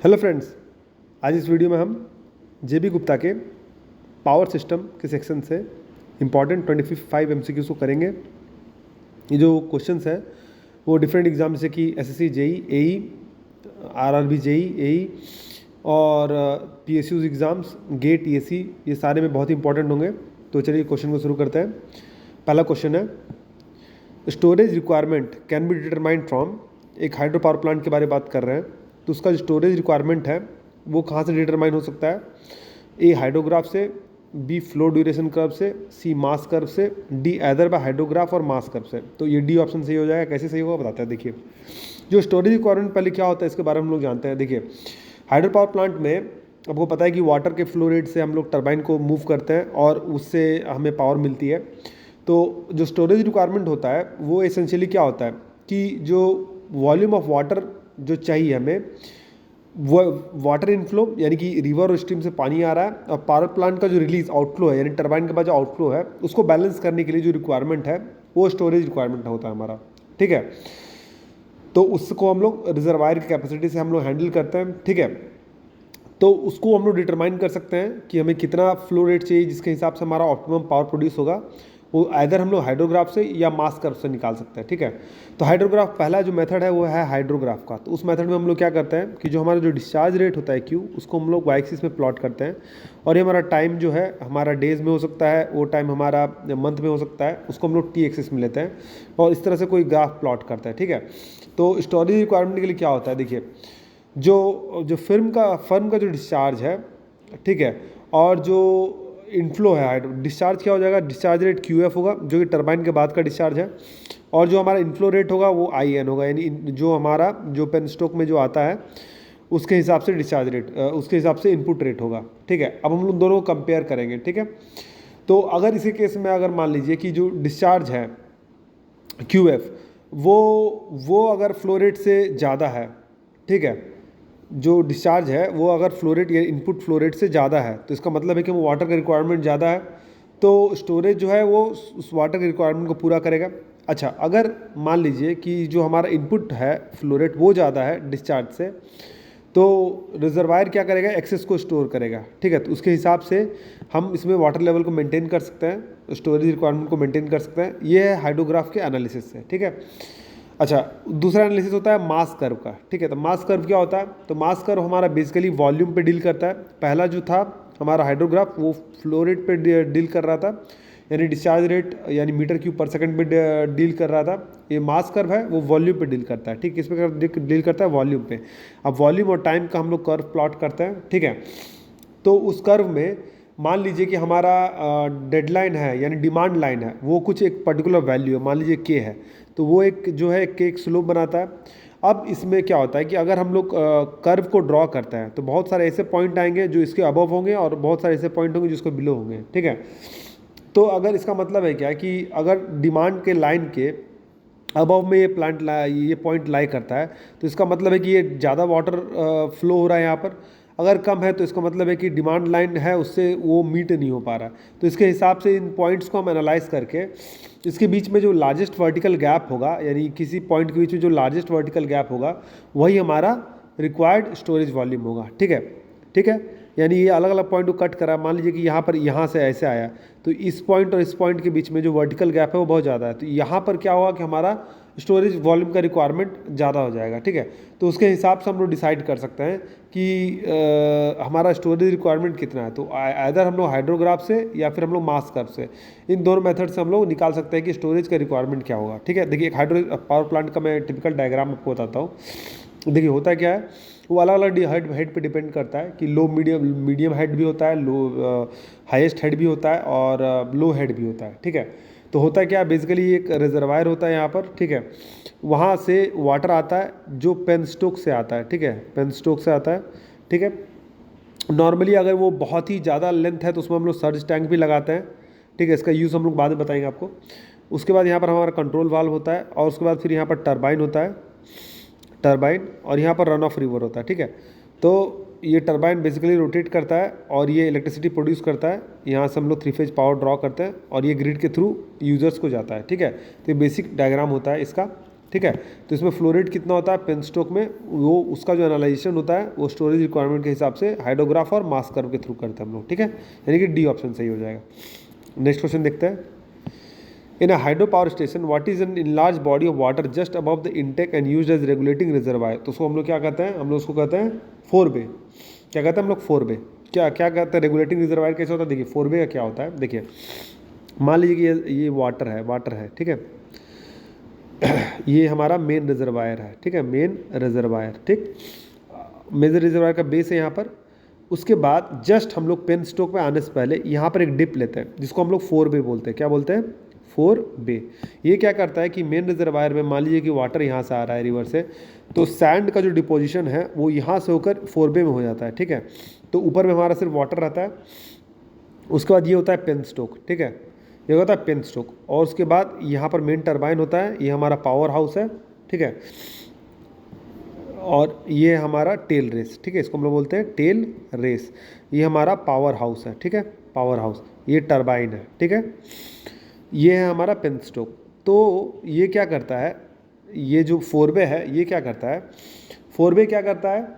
Hello friends, आज इस video में हम जेबी गुप्ता के पावर सिस्टम के सेक्शन से इम्पॉर्टेंट 25 MCQs को करेंगे। ये जो क्वेश्चंस है वो डिफरेंट एग्जाम जैसे कि एसएससी, जेई, एई, आरआरबी, जेई, एई और पीएसयू एग्ज़ाम्स, गेट, ईएससी, ये सारे में बहुत ही इंपॉर्टेंट होंगे। तो चलिए क्वेश्चन को शुरू करते हैं। पहला क्वेश्चन है, storage requirement can be determined from. एक हाइड्रो पावर प्लांट के बारे में बात कर रहे हैं, तो उसका जो स्टोरेज रिक्वायरमेंट है वो कहाँ से डिटरमाइन हो सकता है? ए हाइड्रोग्राफ से, बी फ्लो ड्यूरेशन कर्व से, सी मास कर्व से, डी एदर बाय हाइड्रोग्राफ और मास कर्व से। तो ये डी ऑप्शन सही हो जाएगा। कैसे सही होगा बताते हैं। देखिए, जो स्टोरेज रिक्वायरमेंट पहले क्या होता है इसके बारे में हम लोग जानते हैं। देखिए, हाइड्रो पावर प्लांट में आपको पता है कि वाटर के फ्लो रेट से हम लोग टरबाइन को मूव करते हैं और उससे हमें पावर मिलती है। तो जो स्टोरेज रिक्वायरमेंट होता है वो एसेंशियली क्या होता है कि जो वॉल्यूम ऑफ वाटर जो चाहिए हमें, वो वाटर इनफ्लो यानी कि रिवर और स्ट्रीम से पानी आ रहा है, और पावर प्लांट का जो रिलीज आउटफ्लो है यानी टरबाइन के बाद जो आउटफ्लो है उसको बैलेंस करने के लिए जो रिक्वायरमेंट है वो स्टोरेज रिक्वायरमेंट होता है हमारा। ठीक है, तो उसको हम लोग रिजर्वायर की कैपेसिटी से हम लोग हैंडल करते हैं। ठीक है, तो उसको हम लोग डिटरमाइन कर सकते हैं कि हमें कितना फ्लो रेट चाहिए जिसके हिसाब से हमारा ऑप्टिमम पावर प्रोड्यूस होगा। वो आइदर हम लोग हाइड्रोग्राफ से या मास कर्व से निकाल सकते हैं। ठीक है, तो हाइड्रोग्राफ पहला जो मेथड है वो है हाइड्रोग्राफ का। तो उस मेथड में हम लोग क्या करते हैं कि जो हमारा जो डिस्चार्ज रेट होता है क्यू, उसको हम लोग वाई एक्सिस में प्लॉट करते हैं, और ये हमारा टाइम जो है हमारा डेज में हो सकता है, वो टाइम हमारा मंथ में हो सकता है, उसको हम लोग टी एक्सिस में लेते हैं और इस तरह से कोई ग्राफ प्लॉट करते हैं। ठीक है, तो स्टोरेज रिक्वायरमेंट के लिए क्या होता है, देखिए जो फर्म का जो डिस्चार्ज है, ठीक है, और जो इनफ्लो है, डिस्चार्ज क्या हो जाएगा, डिस्चार्ज रेट QF होगा जो कि टरबाइन के बाद का डिस्चार्ज है, और जो हमारा इनफ्लो रेट होगा वो IN होगा, यानी जो हमारा जो पेनस्टोक में जो आता है उसके हिसाब से डिस्चार्ज रेट, उसके हिसाब से इनपुट रेट होगा। ठीक है, अब हम लोग दोनों को कंपेयर करेंगे। ठीक है, तो अगर इसी केस में अगर मान लीजिए कि जो डिस्चार्ज है QF वो अगर फ्लो रेट से ज़्यादा है, ठीक है, जो डिस्चार्ज है वो अगर फ्लो रेट या इनपुट फ्लो रेट से ज़्यादा है, तो इसका मतलब है कि वो वाटर का रिक्वायरमेंट ज़्यादा है, तो स्टोरेज जो है वो उस वाटर के रिक्वायरमेंट को पूरा करेगा। अच्छा, अगर मान लीजिए कि जो हमारा इनपुट है फ्लो रेट वो ज़्यादा है डिस्चार्ज से, तो रिजर्वायर क्या करेगा, एक्सेस को स्टोर करेगा। ठीक है, तो उसके हिसाब से हम इसमें वाटर लेवल को मेंटेन कर सकते हैं, स्टोरेज रिक्वायरमेंट को मेंटेन कर सकते हैं। ये है हाइड्रोग्राफ के एनालिसिस से। ठीक है, अच्छा, दूसरा एनालिसिस होता है मास कर्व का। ठीक है, तो मास कर्व क्या होता है, तो मास कर्व हमारा बेसिकली वॉल्यूम पे डील करता है। पहला जो था हमारा हाइड्रोग्राफ वो फ्लो रेट पे डील कर रहा था, यानी डिस्चार्ज रेट यानी मीटर क्यूब पर सेकंड पे डील कर रहा था। ये मास कर्व है वो वॉल्यूम पे डील करता है। ठीक, किस पे डील करता है, वॉल्यूम पे। अब वॉल्यूम और टाइम का हम लोग कर्व प्लॉट करते हैं। ठीक है, तो उस कर्व में मान लीजिए कि हमारा डेडलाइन है यानी डिमांड लाइन है, वो कुछ एक पर्टिकुलर वैल्यू है, मान लीजिए के है, तो वो एक जो है के एक स्लोप बनाता है। अब इसमें क्या होता है कि अगर हम लोग कर्व को ड्रॉ करते हैं तो बहुत सारे ऐसे पॉइंट आएंगे जो इसके अबव होंगे और बहुत सारे ऐसे पॉइंट होंगे जो इसको बिलो होंगे। ठीक है, तो अगर इसका मतलब है क्या कि अगर डिमांड के लाइन के अबव में ये पॉइंट लाई करता है, तो इसका मतलब है कि ये ज़्यादा वाटर फ्लो हो रहा है यहाँ पर। अगर कम है तो इसका मतलब है कि डिमांड लाइन है उससे वो मीट नहीं हो पा रहा। तो इसके हिसाब से इन पॉइंट्स को हम एनालाइज करके इसके बीच में जो लार्जेस्ट वर्टिकल गैप होगा, यानी किसी पॉइंट के बीच में जो लार्जेस्ट वर्टिकल गैप होगा वही हमारा रिक्वायर्ड स्टोरेज वॉल्यूम होगा। ठीक है, ठीक है, यानी ये अलग अलग पॉइंट को कट करा, मान लीजिए कि यहाँ पर यहाँ से ऐसे आया, तो इस पॉइंट और इस पॉइंट के बीच में जो वर्टिकल गैप है वो बहुत ज़्यादा है, तो यहाँ पर क्या होगा कि हमारा स्टोरेज वॉल्यूम का रिक्वायरमेंट ज़्यादा हो जाएगा। ठीक है, तो उसके हिसाब से हम लोग डिसाइड कर सकते हैं कि हमारा स्टोरेज रिक्वायरमेंट कितना है। तो आइदर हम लोग हाइड्रोग्राफ से या फिर हम लोग मास कर्व से, इन दोनों मेथड से हम लोग निकाल सकते हैं कि स्टोरेज का रिक्वायरमेंट क्या होगा। ठीक है, देखिए एक हाइड्रो पावर प्लांट का मैं टिपिकल डायग्राम आपको बताता हूँ। देखिए होता क्या है, वो अलग अलग हेड पे डिपेंड करता है कि लो मीडियम हेड भी होता है, लो हाईएस्ट हेड भी होता है और लो हेड भी होता है। ठीक है, तो होता क्या है, बेसिकली एक रिजर्वायर होता है यहाँ पर। ठीक है, वहाँ से वाटर आता है जो पेनस्टोक से आता है। ठीक है, पेनस्टोक से आता है। ठीक है, नॉर्मली अगर वो बहुत ही ज़्यादा लेंथ है तो उसमें हम लोग सर्ज टैंक भी लगाते हैं। ठीक है, इसका यूज़ हम लोग बाद में बताएंगे आपको। उसके बाद यहाँ पर हमारा कंट्रोल वाल्व होता है, और उसके बाद फिर यहाँ पर टरबाइन होता है, टरबाइन, और यहाँ पर रन ऑफ रिवर होता है। ठीक है, तो ये टरबाइन बेसिकली रोटेट करता है और ये इलेक्ट्रिसिटी प्रोड्यूस करता है। यहाँ से हम लोग 3 फेज पावर ड्रॉ करते हैं और ये ग्रिड के थ्रू यूजर्स को जाता है। ठीक है, तो ये बेसिक डायग्राम होता है इसका। ठीक है। तो इसमें फ्लो रेट कितना होता है पेनस्टोक में, वो उसका जो एनालाइजेशन होता है वो स्टोरेज रिक्वायरमेंट के हिसाब से हाइड्रोग्राफ और मास कर्व के थ्रू करते हैं हम लोग, ठीक है। यानी कि डी ऑप्शन सही हो जाएगा। नेक्स्ट क्वेश्चन देखते हैं। In a hydro power station what is an enlarge body of water just above the intake and used as regulating reservoir. तो उसको हम लोग क्या कहते हैं, हम लोग उसको कहते हैं फोरबे। क्या कहते हैं हम लोग, फोरबे। क्या क्या कहते हैं, रेगुलेटिंग रिजर्वायर कैसे होता है, देखिए फोरबे का क्या होता है। देखिए मान लीजिए कि ये वाटर है, ठीक है। ये हमारा मेन रिजर्वायर है, ठीक है, मेन रिजर्वायर, ठीक। मेजर रिजर्वायर का बेस है यहाँ पर। उसके बाद जस्ट हम लोग पेनस्टोक पे आने से पहले यहाँ पर एक डिप लेते हैं जिसको हम लोग फोरबे बोलते हैं। क्या बोलते हैं, फोरबे। ये क्या करता है कि मेन रिजर्वायर में मान लीजिए कि वाटर यहाँ से आ रहा है रिवर से, तो सैंड का जो डिपोजिशन है वो यहाँ से होकर फोरबे में हो जाता है, ठीक है। तो ऊपर में हमारा सिर्फ वाटर रहता है। उसके बाद ये होता है पेनस्टोक, ठीक है, ये होता है पेनस्टोक। और उसके बाद यहाँ पर मेन टरबाइन होता है, ये हमारा पावर हाउस है, ठीक है। और ये हमारा टेल रेस, ठीक है, इसको हम लोग बोलते हैं टेल रेस। ये हमारा पावर हाउस है, ठीक है, पावर हाउस। ये टरबाइन है, ठीक है। ये है हमारा पेनस्टोक। तो ये क्या करता है, ये जो फोरबे है ये क्या करता है, फोरबे क्या करता है,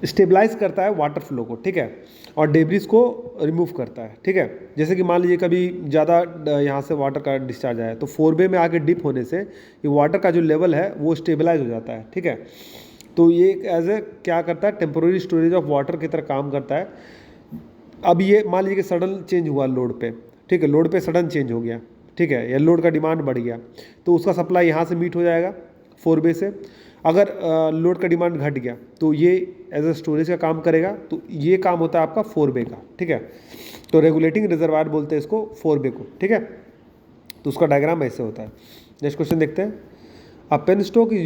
स्टेबलाइज करता है वाटर फ्लो को, ठीक है, और डेब्रिस को रिमूव करता है, ठीक है। जैसे कि मान लीजिए कभी ज़्यादा यहाँ से वाटर का डिस्चार्ज आया तो फोरबे में आके डिप होने से ये वाटर का जो लेवल है वो स्टेबलाइज हो जाता है, ठीक है। तो ये एज ए क्या करता है, टेम्पोररी स्टोरेज ऑफ वाटर की तरह काम करता है। अब ये मान लीजिए कि सडन चेंज हुआ लोड पे, ठीक है, लोड पे सडन चेंज हो गया, ठीक है, या लोड का डिमांड बढ़ गया तो उसका सप्लाई यहाँ से मीट हो जाएगा फोरबे से। अगर लोड का डिमांड घट गया तो ये एज ए स्टोरेज का काम करेगा। तो ये काम होता है आपका फोरबे का, ठीक है। तो रेगुलेटिंग रिजर्वायर बोलते हैं इसको, फोरबे को, ठीक है। तो उसका डायग्राम ऐसे होता है। नेक्स्ट क्वेश्चन देखते हैं। A penstock is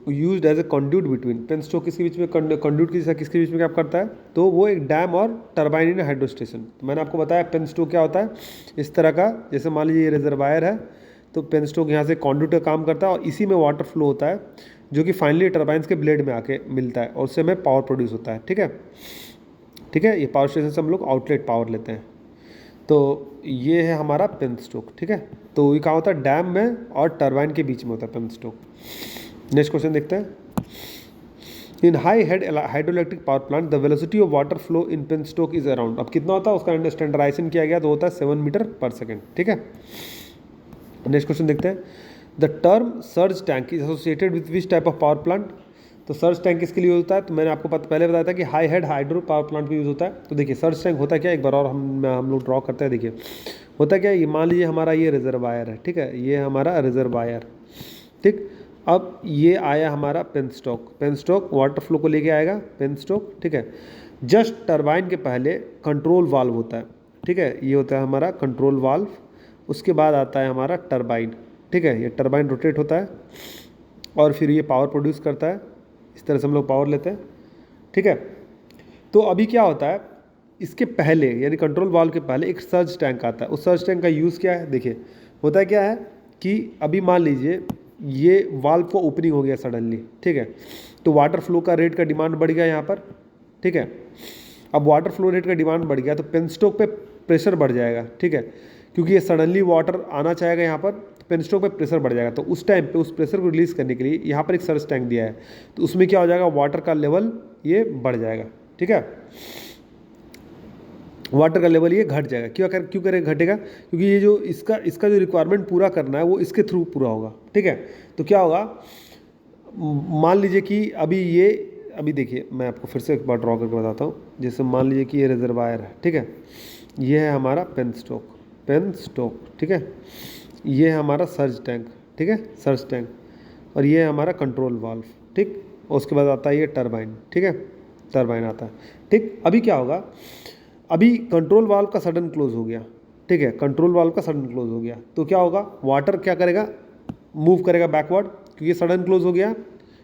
used as a conduit between. Penstock किसके बीच में, कंड्यूट किसके बीच में काम करता है, तो वो एक डैम और टरबाइन इन हाइड्रो स्टेशन। तो मैंने आपको बताया पेनस्टोक क्या होता है, इस तरह का, जैसे मान लीजिए ये रिजर्वायर है तो पेनस्टोक यहाँ से कंड्यूट का काम करता है और इसी में वाटर फ्लो होता है जो कि फाइनली टरबाइंस के ब्लेड में आके मिलता है और उससे हमें पावर प्रोड्यूस होता है, ठीक है, ठीक है। ये पावर स्टेशन से हम लोग आउटलेट पावर लेते हैं। तो ये है हमारा पेनस्टोक, ठीक है। तो ये कहाँ होता है, डैम में और टरबाइन के बीच में होता है पेनस्टोक। नेक्स्ट क्वेश्चन देखते हैं। In high head hydroelectric power plant the velocity of water flow in penstock is around. अब कितना होता है उसका स्टैंडर्डाइजेशन किया गया तो होता है 7 मीटर पर सेकेंड, ठीक है। नेक्स्ट क्वेश्चन देखते हैं। The term surge tank is associated with which type of power plant. तो सर्ज टैंक किसके लिए होता है, तो मैंने आपको पहले बताया था कि high head hydro power plant में यूज़ होता है। तो देखिए सर्ज टैंक होता है क्या, एक बार और हम लोग ड्रॉ करते हैं। देखिए होता क्या, ये मान लीजिए हमारा ये रिजर्वायर है, ठीक है, ये हमारा रिजर्वायर, ठीक। अब ये आया हमारा पेनस्टोक वाटर फ्लो को लेके आएगा पेनस्टोक, ठीक है। जस्ट टरबाइन के पहले कंट्रोल वाल्व होता है, ठीक है, ये होता है हमारा कंट्रोल वाल्व। उसके बाद आता है हमारा टरबाइन, ठीक है, ये टरबाइन रोटेट होता है और फिर ये पावर प्रोड्यूस करता है। इस तरह से हम लोग पावर लेते हैं, ठीक है। तो अभी क्या होता है, इसके पहले यानी कंट्रोल वाल्व के पहले एक सर्ज टैंक आता है। उस सर्ज टैंक का यूज़ क्या है, देखिए होता है क्या है कि अभी मान लीजिए ये वाल्व को ओपनिंग हो गया सडनली, ठीक है, तो वाटर फ्लो का रेट का डिमांड बढ़ गया यहाँ पर, ठीक है। अब वाटर फ्लो रेट का डिमांड बढ़ गया तो पेनस्टोक पे प्रेशर बढ़ जाएगा, ठीक है, क्योंकि ये सडनली वाटर आना चाहेगा यहाँ पर, पेनस्टोक पे प्रेशर बढ़ जाएगा। तो उस टाइम पे उस प्रेशर को रिलीज़ करने के लिए यहाँ पर एक सर्ज टैंक दिया है, तो उसमें क्या हो जाएगा, वाटर का लेवल ये बढ़ जाएगा, ठीक है, वाटर का लेवल ये घट जाएगा। क्यों करेगा, घटेगा, क्योंकि ये जो इसका जो रिक्वायरमेंट पूरा करना है वो इसके थ्रू पूरा होगा, ठीक है। तो क्या होगा, मान लीजिए कि अभी देखिए मैं आपको फिर से एक बार ड्रॉ करके बताता हूँ। जैसे मान लीजिए कि ये रिजर्वायर है, ठीक है, ये है हमारा पेनस्टोक, ठीक है, ये है हमारा सर्ज टैंक, ठीक है, सर्ज टैंक, और ये है हमारा कंट्रोल वाल्व, ठीक। और उसके बाद आता है ये टरबाइन, ठीक है, टरबाइन आता है, ठीक। अभी क्या होगा, अभी कंट्रोल वाल्व का सडन क्लोज हो गया, ठीक है, कंट्रोल वाल्व का सडन क्लोज हो गया तो क्या होगा, वाटर क्या करेगा, मूव करेगा बैकवर्ड, क्योंकि सडन क्लोज हो गया।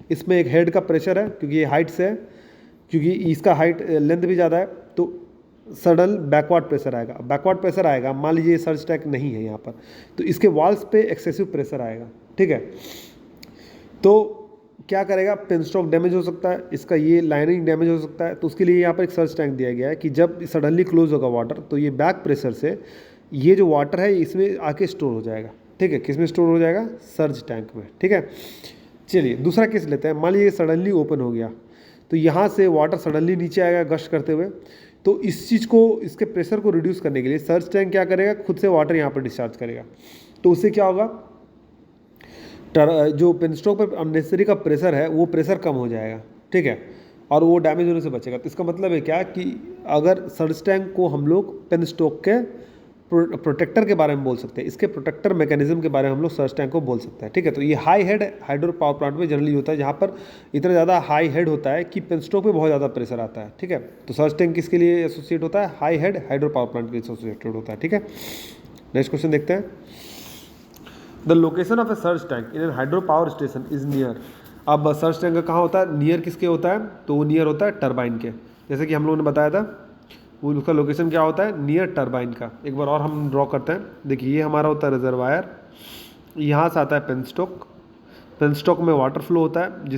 इसमें एक हेड का प्रेशर है क्योंकि ये हाइट से है, क्योंकि इसका हाइट लेंथ भी ज़्यादा है, तो सडन बैकवर्ड प्रेशर आएगा। बैकवर्ड प्रेशर आएगा, मान लीजिए सर्ज टैंक नहीं है यहाँ पर, तो इसके वॉल्स पे एक्सेसिव प्रेशर आएगा, ठीक है। तो क्या करेगा, पेनस्टोक डैमेज हो सकता है, इसका ये लाइनिंग डैमेज हो सकता है। तो उसके लिए यहाँ पर एक सर्ज टैंक दिया गया है कि जब सडनली क्लोज होगा वाटर तो ये बैक प्रेशर से ये जो वाटर है इसमें आके स्टोर हो जाएगा, ठीक है, किस में स्टोर हो जाएगा, सर्ज टैंक में। ठीक है, चलिए दूसरा केस लेते हैं। मान लीजिए सडनली ओपन हो गया, तो यहाँ से वाटर सडनली नीचे आएगा गश करते हुए, तो इस चीज़ को, इसके प्रेशर को रिड्यूस करने के लिए सर्ज टैंक क्या करेगा, खुद से वाटर यहाँ पर डिस्चार्ज करेगा। तो उससे क्या होगा, जो पेनस्टॉक पर अननेसेसरी का प्रेशर है वो प्रेशर कम हो जाएगा। ठीक है, और वो डैमेज होने से बचेगा। तो इसका मतलब है क्या कि अगर सर्ज टैंक को हम लोग पेनस्टॉक के प्रोटेक्टर के बारे में बोल सकते हैं, इसके प्रोटेक्टर मैकेनिज्म के बारे में हम लोग सर्ज टैंक को बोल सकते हैं। ठीक है, तो ये high head hydro power plant में जनरली होता है, जहाँ पर इतना ज़्यादा हाई हेड होता है कि पेनस्टॉक पे बहुत ज़्यादा प्रेशर आता है। ठीक है, तो सर्ज टैंक किसके लिए एसोसिएट होता है, high head hydro power plant के लिए एसोसिएटेड होता है। ठीक है, नेक्स्ट क्वेश्चन देखते हैं। The location of a surge tank in an hydro power station is near. अब सर्ज टैंक कहाँ होता है, नियर किसके होता है, तो वो नियर होता है टरबाइन के, जैसे कि हम लोगों ने बताया था। वो उसका लोकेशन क्या होता है, नियर टरबाइन का। एक बार और हम ड्रॉ करते हैं। देखिए ये हमारा होता है रिजर्वायर, यहाँ से आता है पेनस्टॉक, पेनस्टॉक में वाटर फ्लो होता है,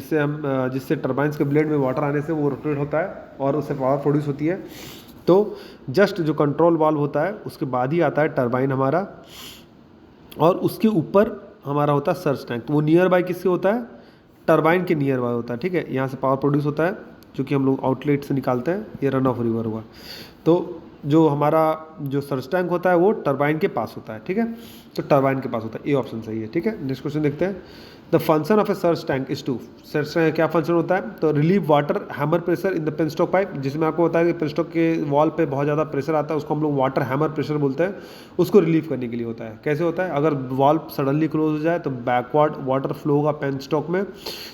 जिससे टरबाइंस के ब्लेड में वाटर आने से वो रोटेट होता है और उससे पावर प्रोड्यूस होती है। तो जस्ट जो कंट्रोल वाल्व होता है उसके बाद ही आता है टरबाइन हमारा, और उसके ऊपर हमारा होता है सर्ज टैंक। तो वो नियर बाय किससे होता है, टरबाइन के नियर बाय होता है। ठीक है, यहाँ से पावर प्रोड्यूस होता है जो कि हम लोग आउटलेट से निकालते हैं, ये रन ऑफ रिवर हुआ। तो जो हमारा जो सर्ज टैंक होता है वो टरबाइन के पास होता है। ठीक है, तो टरबाइन के पास होता है, ये ऑप्शन सही है। ठीक है, नेक्स्ट क्वेश्चन देखते हैं। The function of a surge tank is to, surge tank क्या फंक्शन होता है, तो relieve water hammer pressure in the penstock pipe, जिसमें आपको बताया कि पेनस्टॉक के वॉल पे बहुत ज़्यादा प्रेशर आता है, उसको हम लोग वाटर हैमर प्रेशर बोलते हैं, उसको रिलीव करने के लिए होता है। कैसे होता है, अगर वॉल सडनली क्लोज हो जाए तो बैकवर्ड वाटर फ्लो होगा पेनस्टॉक में,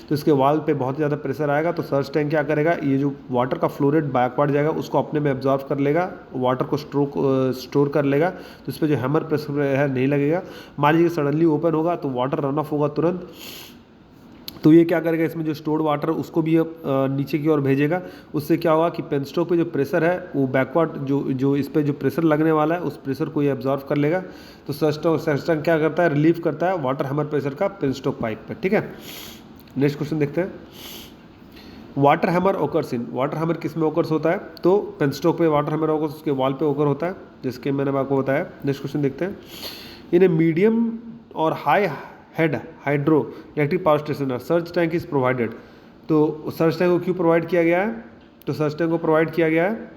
तो इसके वॉल पे बहुत ज़्यादा प्रेशर आएगा, तो सर्ज टैंक क्या करेगा, ये जो वाटर का फ्लो रेट बैकवर्ड जाएगा उसको अपने में एब्जॉर्व कर लेगा, वाटर को स्टोर कर लेगा, तो इस पर जो हैमर प्रेशर है नहीं लगेगा। मान लीजिए सडनली ओपन होगा तो वाटर रन ऑफ होगा तुरंत, तो ये क्या करेगा, इसमें जो स्टोर्ड वाटर उसको भी नीचे की ओर भेजेगा। उससे क्या होगा कि पेनस्टॉक पे जो प्रेशर है वो बैकवर्ड जो इस पे जो प्रेशर लगने वाला है उस प्रेशर को ये एब्जॉर्व कर लेगा। तो सर्ज टैंक क्या करता है, रिलीव करता है वाटर हैमर प्रेशर का पेनस्टॉक पाइप पे। ठीक है, नेक्स्ट क्वेश्चन देखते हैं। वाटर हैमर ओकर्स इन, वाटर हैमर किस में ओकर्स होता है, तो पेनस्टॉक पे वाटर हैमर ओकर्स उसके वॉल पे ओकर होता है, जिसके मैंने आपको बताया। नेक्स्ट क्वेश्चन देखते हैं। इन ए मीडियम और high head hydro electric power station surge tank is provided. तो सर्ज टैंक को क्यों प्रोवाइड किया गया है, तो सर्ज टैंक को प्रोवाइड किया गया है,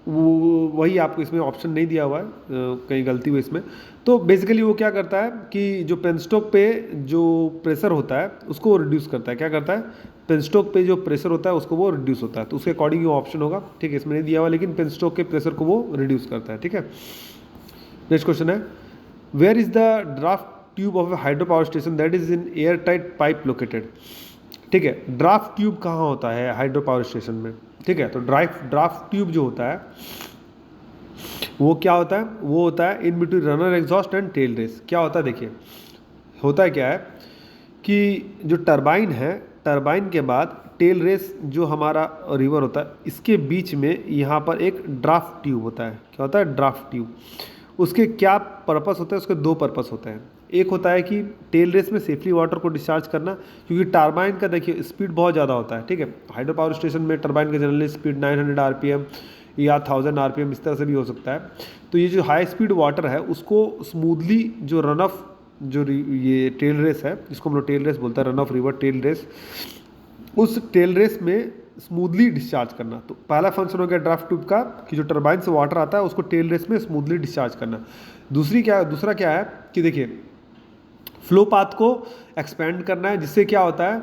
वो वही आपको इसमें ऑप्शन नहीं दिया हुआ है, कहीं गलती हुई इसमें। तो बेसिकली वो क्या करता है कि जो पेनस्टॉक पे जो प्रेशर होता है उसको वो रिड्यूस करता है। क्या करता है, पेनस्टॉक पे जो प्रेशर होता है उसको वो रिड्यूस होता है, तो उसके अकॉर्डिंग वो ऑप्शन होगा। ठीक है, इसमें नहीं दिया हुआ, लेकिन पेनस्टॉक के प्रेशर को वो रिड्यूस करता है। ठीक है, नेक्स्ट क्वेश्चन है। Where is the draft tube of a hydro power station that is in air tight pipe located. ठीक है, ड्राफ्ट ट्यूब कहाँ होता है हाइड्रो पावर स्टेशन में। ठीक है, तो ड्राफ्ट ट्यूब जो होता है वो क्या होता है, वो होता है in between runner exhaust and tail race. क्या होता है, देखिए होता है क्या है कि जो टरबाइन है, टरबाइन के बाद टेल रेस जो हमारा रिवर होता है, इसके बीच में यहाँ पर एक ड्राफ्ट ट्यूब होता है। क्या होता है, ड्राफ्ट ट्यूब। उसके क्या पर्पस होता है, उसके दो पर्पस होते हैं। एक होता है कि टेल रेस में सेफली वाटर को डिस्चार्ज करना, क्योंकि टरबाइन का देखिए स्पीड बहुत ज़्यादा होता है। ठीक है, हाइड्रो पावर स्टेशन में टरबाइन का जनरली स्पीड 900 आरपीएम या 1000 आरपीएम इस तरह से भी हो सकता है। तो ये जो हाई स्पीड वाटर है उसको स्मूथली जो रन ऑफ जो ये टेल रेस है, जिसको हम लोग टेल रेस बोलते हैं, run of river tail race, उस टेल रेस में स्मूथली डिस्चार्ज करना। तो पहला फंक्शन हो गया ड्राफ्ट ट्यूब का कि जो टरबाइन से वाटर आता है उसको टेल रेस में स्मूथली डिस्चार्ज करना। दूसरा क्या है कि देखिए फ्लो पाथ को एक्सपेंड करना है, जिससे क्या होता है,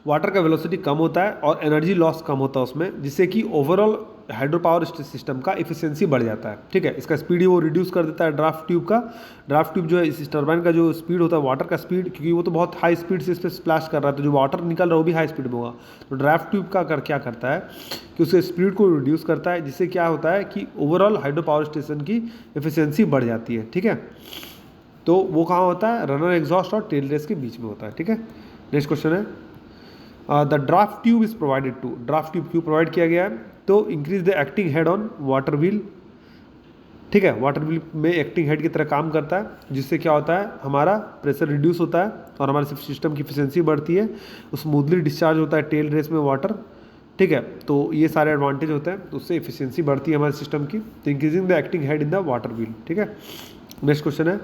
वाटर का वेलोसिटी कम होता है और एनर्जी लॉस कम होता है उसमें, जिससे कि ओवरऑल हाइड्रो पावर सिस्टम का इफिशियंसी बढ़ जाता है। ठीक है, इसका स्पीड ही वो रिड्यूस कर देता है ड्राफ्ट ट्यूब का। ड्राफ्ट ट्यूब जो है इस टरबाइन का जो स्पीड होता है वाटर का स्पीड, क्योंकि वो तो बहुत हाई स्पीड से इस पर स्प्लैश कर रहा है, तो जो वाटर निकल रहा है वो भी हाई स्पीड में होगा। तो ड्राफ्ट ट्यूब का क्या करता है कि उसके स्पीड को रिड्यूस करता है, जिससे क्या होता है कि ओवरऑल हाइड्रो पावर स्टेशन की एफिशिएंसी बढ़ जाती है। ठीक है, तो वो कहाँ होता है, रनर एग्जॉस्ट और टेल रेस के बीच में होता है। ठीक है, नेक्स्ट क्वेश्चन है। The draft tube is provided to, draft tube क्यों प्रोवाइड किया गया है, तो increase the acting head on water wheel. ठीक है, वाटर व्हील में एक्टिंग हेड की तरह काम करता है, जिससे क्या होता है, हमारा प्रेशर रिड्यूस होता है और हमारे सिस्टम की एफिशिएंसी बढ़ती है, स्मूथली डिस्चार्ज होता है टेल रेस में वाटर। ठीक है, तो ये सारे एडवांटेज होते हैं, तो उससे एफिशिएंसी बढ़ती है हमारे सिस्टम की। तो increasing the acting head in the water wheel. ठीक है, नेक्स्ट क्वेश्चन है।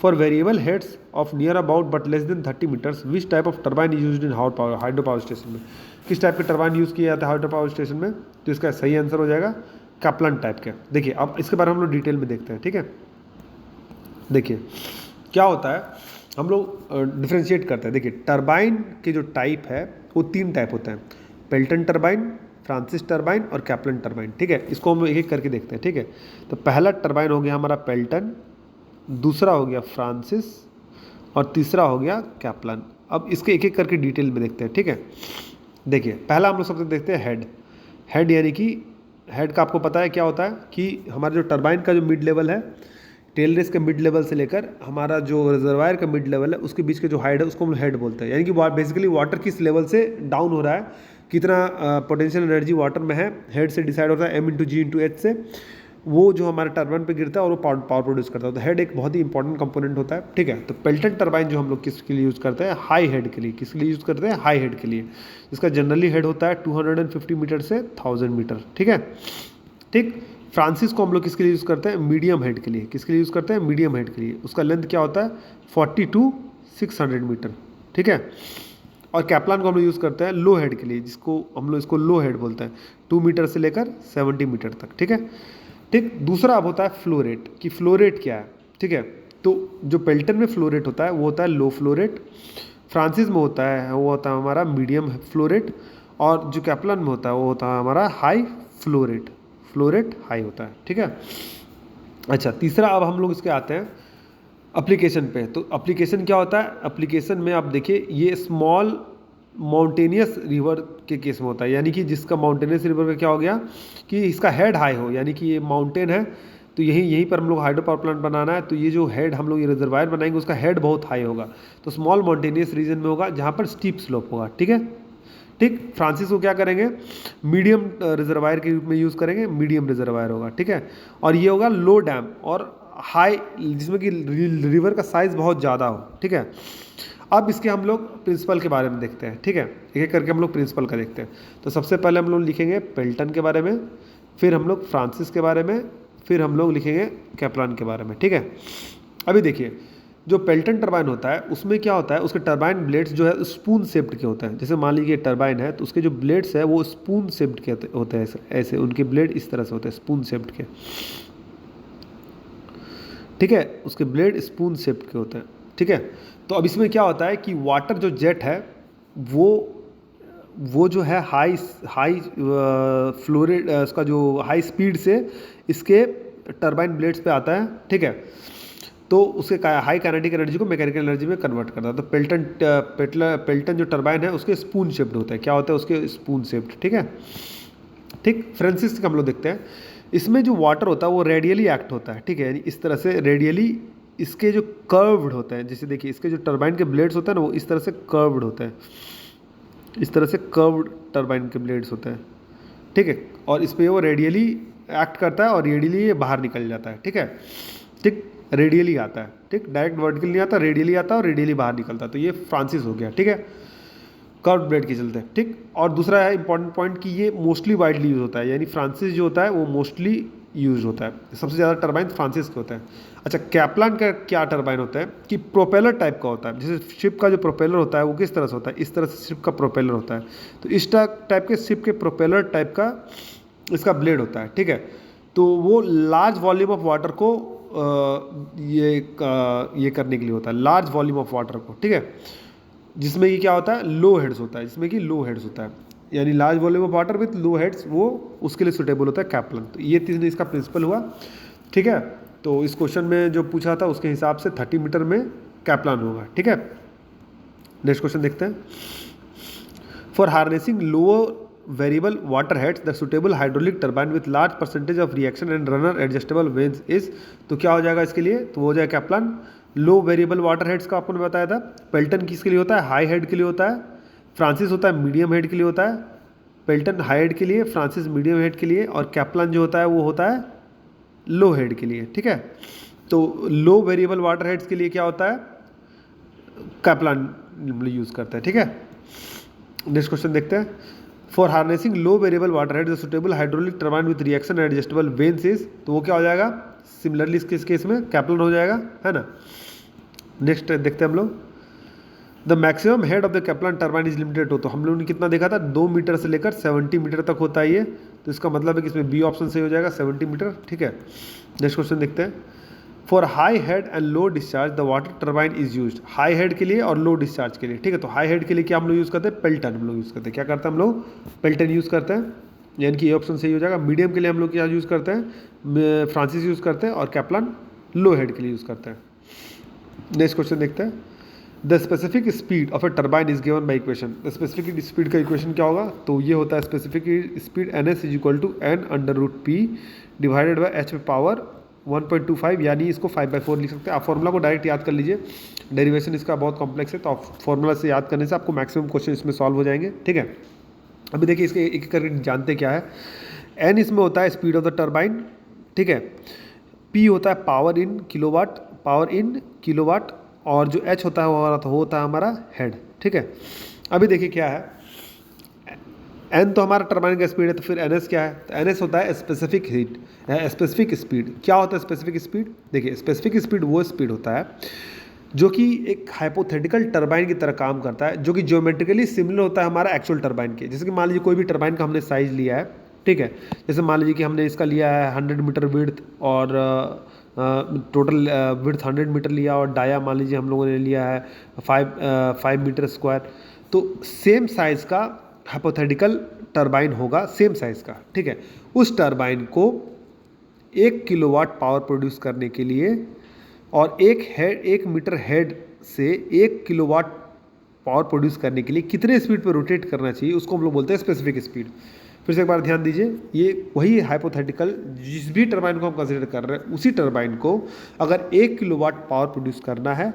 For variable heads of near about but less than 30 meters which type of turbine use in hydro power station में, किस टाइप के turbine use किया जाता है hydro power station में? तो इसका सही आंसर हो जाएगा कैप्लन टाइप के। देखिए अब इसके बारे में हम लोग डिटेल में देखते हैं, ठीक है। देखिए क्या होता है, हम लोग डिफ्रेंशिएट करते हैं। देखिए टर्बाइन के जो टाइप है वो 3 टाइप होते हैं, पेल्टन टर्बाइन, फ्रांसिस टर्बाइन और कैप्लन टर्बाइन, ठीक है। इसको हम एक एक करके देखते हैं, ठीक है। तो पहला टर्बाइन हो गया हमारा पेल्टन, दूसरा हो गया फ्रांसिस और तीसरा हो गया कैप्लन। अब इसके एक एक करके डिटेल में देखते हैं, ठीक है। देखिए पहला हम लोग सबसे देखते हैं हेड। हेड यानी कि हेड का आपको पता है क्या होता है कि हमारा जो टर्बाइन का जो मिड लेवल है, टेल रेस के मिड लेवल से लेकर हमारा जो रिजर्वायर का मिड लेवल है उसके बीच के जो हाइट है उसको हम हेड बोलते हैं। यानी कि बेसिकली वाटर किस लेवल से डाउन हो रहा है, कितना पोटेंशियल एनर्जी वाटर में है, हेड से डिसाइड होता है M/G/H से, वो जो हमारे टर्बाइन पे गिरता है और वो पावर प्रोड्यूस करता है। तो हेड एक बहुत ही इंपॉर्टेंट कंपोनेंट होता है, ठीक है। तो पेल्टन टर्बाइन जो हम लोग किसके लिए यूज़ करते हैं, हाई हेड के लिए। किसके लिए यूज़ करते हैं, हाई हेड के लिए। इसका जनरली हेड होता है 250 मीटर से 1000 मीटर, ठीक है। ठीक, फ्रांसिस को हम लोग किसके लिए यूज़ करते हैं, मीडियम हेड के लिए। किसके लिए यूज़ करते हैं, मीडियम हेड के लिए। उसका लेंथ क्या होता है 40 to 600 मीटर, ठीक है। और कैप्लान को हम लोग यूज़ करते हैं लो हेड के लिए, जिसको हम लोग इसको लो हेड बोलते हैं, 2 मीटर से लेकर 70 मीटर तक, ठीक है। ठीक, दूसरा अब होता है फ्लो रेट, कि फ्लो रेट क्या है, ठीक है। तो जो पेल्टन में फ्लो रेट होता है वो होता है लो फ्लो रेट, फ्रांसिस में होता है वो होता है हमारा मीडियम फ्लो रेट, और जो कैप्लान में होता है वो होता है हमारा high flow rate. Flow rate high होता है, ठीक है। अच्छा, तीसरा अब हम लोग इसके आते हैं एप्लीकेशन पे। तो एप्लीकेशन क्या होता है, एप्लीकेशन में आप देखिए ये स्मॉल माउंटेनियस रिवर के केस में होता है। यानी कि जिसका माउंटेनियस रिवर का क्या हो गया कि इसका हेड हाई हो, यानी कि ये माउंटेन है तो यहीं पर हम लोग हाइड्रो पावर प्लांट बनाना है, तो ये जो हेड हम लोग ये रिजर्वायर बनाएंगे उसका हेड बहुत हाई होगा। तो स्मॉल माउंटेनियस रीजन में होगा जहाँ पर स्टीप स्लोप होगा, ठीक है। ठीक, फ्रांसिस को क्या करेंगे, मीडियम रिजर्वायर के रूप में यूज़ करेंगे, मीडियम रिजर्वायर होगा, ठीक है। और ये होगा लो डैम और हाई, जिसमें कि रिवर का साइज़ बहुत ज़्यादा हो, ठीक है। अब इसके हम लोग प्रिंसिपल के बारे में देखते हैं, ठीक है। एक एक करके हम लोग प्रिंसिपल का देखते हैं। तो सबसे पहले हम लोग लिखेंगे पेल्टन के बारे में, फिर हम लोग फ्रांसिस के बारे में, फिर हम लोग लिखेंगे कैप्लान के बारे में, ठीक है। अभी देखिए जो पेल्टन टर्बाइन होता है उसमें क्या होता है, उसके टर्बाइन ब्लेड्स जो है स्पून शेप्ड के होते हैं। जैसे मान लीजिए टर्बाइन है तो उसके जो ब्लेड्स है वो स्पून शेप्ड के होते हैं, ऐसे उनके ब्लेड इस तरह से होते हैं, स्पून शेप्ड के, ठीक है। उसके ब्लेड स्पून शेप्ड के होते हैं, ठीक है। तो अब इसमें क्या होता है कि वाटर जो जेट है वो जो है हाई फ्लो रेट, उसका जो हाई स्पीड से इसके टर्बाइन ब्लेड्स पे आता है, ठीक है। तो उसके हाई काइनेटिक एनर्जी को मैकेनिकल एनर्जी में कन्वर्ट करता है। तो पेल्टन जो टर्बाइन है उसके स्पून शेप्ड होता है। क्या होता है उसके स्पून शेप्ड, ठीक है। ठीक, फ्रांसिस का हम लोग देखते हैं। इसमें जो वाटर होता है वो रेडियली एक्ट होता है, ठीक है। यानी इस तरह से रेडियली इसके जो कर्व्ड होते हैं, जैसे देखिए इसके जो टर्बाइन के ब्लेड्स होते हैं ना वो इस तरह से कर्व्ड होते हैं, इस तरह से कर्व्ड टर्बाइन के ब्लेड्स होते हैं, ठीक है। और इस पर वो रेडियली एक्ट करता है और रेडियली ये बाहर निकल जाता है, ठीक है। ठीक, रेडियली आता है, ठीक, डायरेक्ट वर्टिकल नहीं आता, रेडियली आता है और रेडियली बाहर निकलता है। तो ये फ्रांसिस हो गया, ठीक है, कर्व ब्लेड के चलते, ठीक। और दूसरा है इंपॉर्टेंट पॉइंट कि ये मोस्टली वाइडली यूज होता है, यानी फ्रांसिस जो होता है वो मोस्टली यूज होता है। सबसे ज़्यादा टर्बाइन फ्रांसिस के होता है। अच्छा, कैप्लान का क्या टर्बाइन होता है कि प्रोपेलर टाइप का होता है। जैसे शिप का जो प्रोपेलर होता है वो किस तरह से होता है, इस तरह से शिप का प्रोपेलर होता है। तो इस टाइप के शिप के प्रोपेलर टाइप का इसका ब्लेड होता है, ठीक है। तो वो लार्ज वॉल्यूम ऑफ वाटर को ये करने के लिए होता है, लार्ज वॉल्यूम ऑफ वाटर को, ठीक है। जिसमें कि क्या होता है, लो हेड्स होता है, जिसमें कि लो हेड्स होता है, यानी large volume of water with low heads, वो उसके लिए सुटेबल होता है कैप्लान। तो ये तीन इसका प्रिंसिपल हुआ, ठीक है। तो इस क्वेश्चन में जो पूछा था उसके हिसाब से 30 मीटर में कैप्लान होगा, ठीक है। नेक्स्ट क्वेश्चन देखते हैं। For harnessing lower variable water heads the suitable hydraulic turbine with large percentage of reaction and runner adjustable veins is, तो क्या हो जाएगा इसके लिए, तो हो जाएगा कैप्लान। लो वेरिएबल वाटर हेड्स का आपको बताया था। पेल्टन किसके लिए होता है, हाई हेड के लिए होता है। फ्रांसिस होता है मीडियम हेड के लिए होता है। पेल्टन हाई हेड के लिए, फ्रांसिस मीडियम हेड के लिए, और कैप्लान जो होता है वो होता है लो हेड के लिए, ठीक है। तो लो वेरिएबल वाटर हेड्स के लिए क्या होता है, कैप्लान यूज़ करता है, ठीक है। नेक्स्ट क्वेश्चन देखते हैं। For harnessing low variable water head the suitable hydraulic turbine with reaction and adjustable veins is, तो वो क्या हो जाएगा, सिमिलरली इसके केस में कैप्लान हो जाएगा, है ना। नेक्स्ट देखते हैं हम लोग, the maximum head of the Kaplan turbine is limited to, तो हम लोगों ने कितना देखा था, 2 मीटर से लेकर 70 मीटर तक होता है ये, तो इसका मतलब है कि इसमें बी ऑप्शन सही हो जाएगा 70 मीटर, ठीक है। नेक्स्ट क्वेश्चन देखते हैं, for high head and low discharge the water turbine is used, high head के लिए और लो डिस्चार्ज के लिए, ठीक है। तो हाई हेड के लिए क्या हम लोग यूज़ करते हैं, पेल्टन हम लोग यूज़ करते हैं, क्या करते हैं हम लोग, पेल्टन यूज़ करते हैं, यानी कि ये ऑप्शन सही हो जाएगा। मीडियम के लिए हम लोग क्या यूज़ करते हैं, फ्रांसिस यूज़ करते हैं, और कैप्लान लो हेड के लिए यूज़ करते हैं। नेक्स्ट क्वेश्चन देखते हैं, the specific speed of a turbine is given by equation, the specific speed का इक्वेशन क्या होगा, तो ये होता है specific speed NS is equal to n/√p divided by h पे पावर 1.25, यानी इसको 5/4 लिख सकते हैं। आप फॉर्मूला को डायरेक्ट याद कर लीजिए, डेरिवेशन इसका बहुत कॉम्प्लेक्स है, तो आप फॉर्मूला से याद करने से आपको मैक्सिमम क्वेश्चन इसमें सॉल्व हो जाएंगे, ठीक है। अभी देखिए इसके एक करके जानते क्या है, n इसमें होता है स्पीड ऑफ द टर्बाइन, ठीक है, p होता है पावर इन किलोवाट, और जो h होता है वो होता है हमारा हेड, ठीक है। अभी देखिए क्या है, n तो हमारा टर्बाइन का स्पीड है, तो फिर NS क्या है, तो NS होता है स्पेसिफिक हीट, स्पेसिफिक स्पीड। क्या होता है स्पेसिफिक स्पीड, देखिए स्पेसिफिक स्पीड वो स्पीड होता है जो कि एक हाइपोथेटिकल टर्बाइन की तरह काम करता है, जो कि ज्योमेट्रिकली सिमिलर होता है हमारा एक्चुअल टर्बाइन के। जैसे कि मान लीजिए कोई भी टर्बाइन का हमने साइज लिया है, ठीक है, जैसे मान लीजिए कि हमने इसका लिया है 100 मीटर विड्थ, और टोटल विड्थ 100 मीटर लिया, और डाया मान लीजिए हम लोगों ने लिया है 5 मीटर स्क्वायर, तो सेम साइज़ का हाइपोथेटिकल टर्बाइन होगा, सेम साइज़ का, ठीक है। उस टर्बाइन को 1 किलोवाट पावर प्रोड्यूस करने के लिए, और 1 मीटर हेड से 1 किलोवाट पावर प्रोड्यूस करने के लिए कितने स्पीड पर रोटेट करना चाहिए, उसको हम लोग बोलते हैं स्पेसिफिक स्पीड। फिर से एक बार ध्यान दीजिए, ये वही हाइपोथेटिकल जिस भी टर्बाइन को हम कंसिडर कर रहे हैं, उसी टर्बाइन को अगर 1 किलोवाट पावर प्रोड्यूस करना है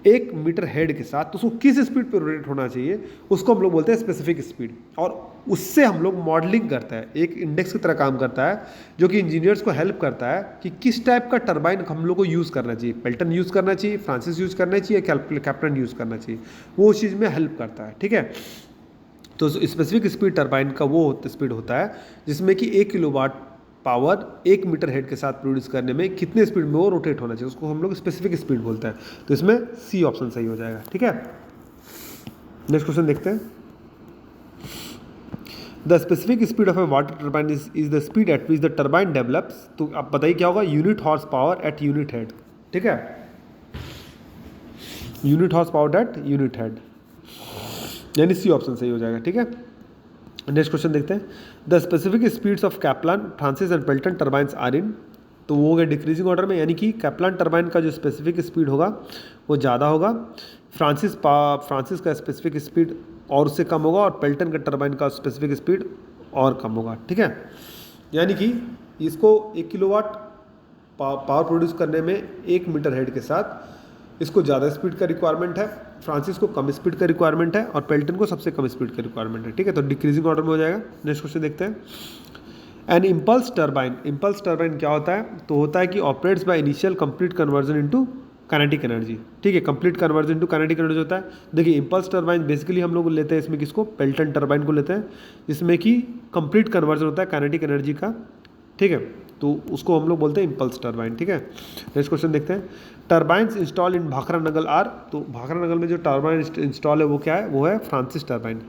1 मीटर हेड के साथ, तो उसको किस स्पीड पर रोटेट होना चाहिए, उसको हम लोग बोलते हैं स्पेसिफिक स्पीड। और उससे हम लोग मॉडलिंग करता है, एक इंडेक्स की तरह काम करता है, जो कि इंजीनियर्स को हेल्प करता है कि किस टाइप का टर्बाइन हम लोग को यूज़ करना चाहिए, पेल्टन यूज़ करना चाहिए, फ्रांसिस यूज़ करना चाहिए, कैप्टन यूज़ करना चाहिए, वो उस चीज़ में हेल्प करता है, ठीक है। तो स्पेसिफिक स्पीड टर्बाइन का वो स्पीड होता है जिसमें कि 1 किलोवाट पावर 1 मीटर हेड के साथ प्रोड्यूस करने में कितने स्पीड में वो रोटेट होना चाहिए, उसको हम लोग स्पेसिफिक स्पीड बोलते हैं। तो इसमें सी ऑप्शन सही हो जाएगा, ठीक है। नेक्स्ट क्वेश्चन देखते हैं, the specific speed of a water turbine is the speed at which the turbine develops, तो आप बताइए क्या होगा, unit horse power at unit head, ठीक है, unit horse power at unit head, यानी सी ऑप्शन सही हो जाएगा, ठीक है। नेक्स्ट क्वेश्चन देखते हैं, the specific speeds of Kaplan, Francis and Pelton turbines are in, तो वो हो गया डिक्रीजिंग ऑर्डर में, यानी कि कैप्लान टर्बाइन का जो स्पेसिफिक स्पीड होगा वो ज़्यादा होगा, फ्रांसिस का स्पेसिफिक स्पीड और उससे कम होगा, और पेल्टन का टर्बाइन का स्पेसिफिक स्पीड और कम होगा, ठीक है। यानी कि इसको 1 किलोवाट पावर प्रोड्यूस करने में 1 मीटर हेड के साथ इसको ज़्यादा स्पीड का रिक्वायरमेंट है, फ्रांसिस को कम स्पीड का रिक्वायरमेंट है, और पेल्टन को सबसे कम स्पीड का रिक्वायरमेंट है, ठीक है। तो डिक्रीजिंग ऑर्डर में हो जाएगा। नेक्स्ट क्वेश्चन देखते हैं, एन इम्पल्स टर्बाइन क्या होता है, तो होता है कि operates by initial complete conversion into kinetic energy, ठीक है, complete conversion into kinetic energy होता है। देखिए इम्पल्स टर्बाइन बेसिकली हम लोग लेते हैं इसमें किसको, पेल्टन टर्बाइन को लेते हैं, जिसमें कि कंप्लीट कन्वर्जन होता है काइनेटिक एनर्जी का, ठीक है, तो उसको हम लोग बोलते हैं इम्पल्स टर्बाइन, ठीक है। नेक्स्ट क्वेश्चन देखते हैं, turbines install in Bhakra Nangal are, तो भाखरा नगल में जो टर्बाइन इंस्टॉल है वो क्या है, वो है फ्रांसिस टर्बाइन,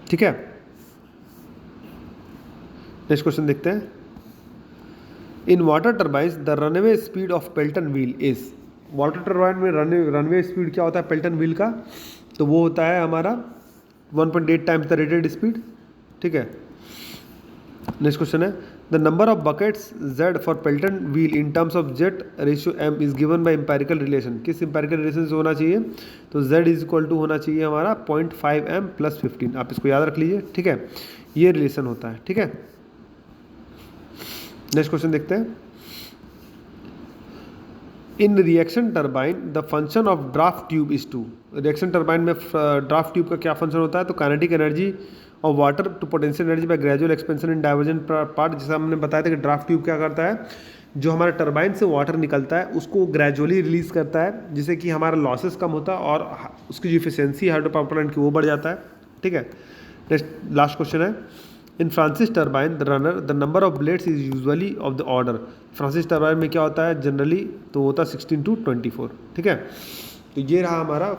ठीक है। नेक्स्ट क्वेश्चन देखते हैं, in water turbines the runway speed of Pelton wheel is, water turbine में रनवे स्पीड क्या होता है पेल्टन व्हील का, तो वो होता है हमारा 1.8 टाइम्स द रेटेड स्पीड, ठीक है। नेक्स्ट क्वेश्चन है, the number of buckets Z for Pelton wheel in terms of jet ratio M is given by empirical relation, किस एम्पेरिकल रिलेशन से होना चाहिए, तो Z इज इक्वल टू होना चाहिए हमारा 0.5 M + 15, आप इसको याद रख लीजिए, ठीक है, ये रिलेशन होता है, ठीक है। नेक्स्ट क्वेश्चन देखते हैं, in reaction turbine the function of draft tube is to, reaction turbine में ड्राफ्ट ट्यूब का क्या फंक्शन होता है, तो काइनेटिक एनर्जी और water to potential energy by gradual expansion in divergent part, जैसा हमने बताया था कि ड्राफ्ट ट्यूब क्या करता है, जो हमारा टर्बाइन से वाटर निकलता है उसको ग्रेजुअली रिलीज करता है, जिससे कि हमारा लॉसेस कम होता है और उसकी जो इफिशियंसी हाइड्रो पावर प्लांट की वो बढ़ जाता है, ठीक है। नेक्स्ट लास्ट क्वेश्चन है, in Francis turbine the runner the number of blades is usually of the order. Francis turbine में क्या होता है जनरली, तो होता है 16 to 24। ठीक है, तो ये रहा हमारा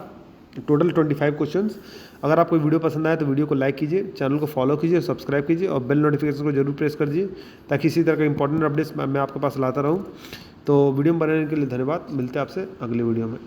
टोटल 25 क्वेश्चंस। अगर आपको वीडियो पसंद आए तो वीडियो को लाइक कीजिए, चैनल को फॉलो कीजिए, सब्सक्राइब कीजिए और बेल नोटिफिकेशन को जरूर प्रेस कर दीजिए ताकि इसी तरह का इंपॉर्टेंट अपडेट्स मैं आपके पास लाता रहूँ। तो वीडियो में बनाने के लिए धन्यवाद। मिलते हैं आपसे अगले वीडियो में।